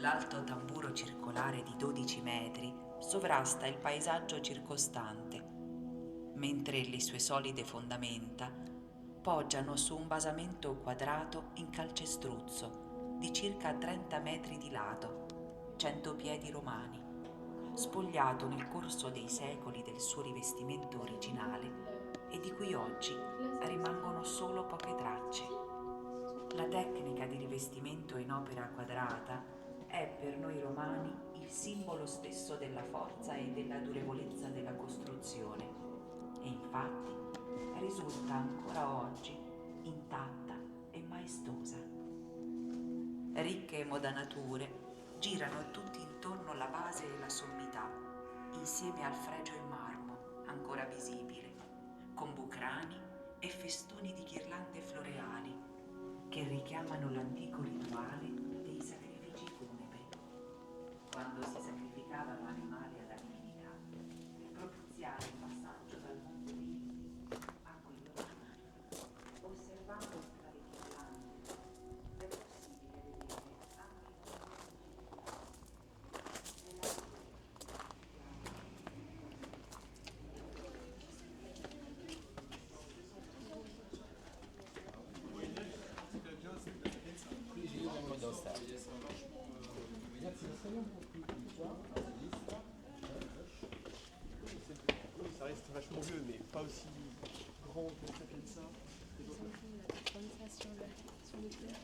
L'alto tamburo circolare di 12 metri sovrasta il paesaggio circostante, mentre le sue solide fondamenta poggiano su un basamento quadrato in calcestruzzo di circa 30 metri di lato, 100 piedi romani, spogliato nel corso dei secoli del suo rivestimento originale e di cui oggi rimangono solo poche tracce. La tecnica di rivestimento in opera quadrata è per noi romani il simbolo stesso della forza e della durevolezza della costruzione e infatti risulta ancora oggi intatta e maestosa. Ricche modanature girano tutti intorno la base e la sommità, insieme al fregio in marmo, ancora visibile, con bucrani e festoni di ghirlande floreali che richiamano l'antico rituale dei sacrifici funebri, quando si sacrificavano animali alla divinità per propiziare il passaggio dal mondo dei vivi a quello dei morti. Osservando tra le ghirlande è possibile vedere anche i Qui io vengo da stare. Ragazzi, lo stadio un po' più di qua, a sinistra. Oui, ça reste vachement vieux, mais pas aussi grand que ça comme ça. Comme ça sur le toit.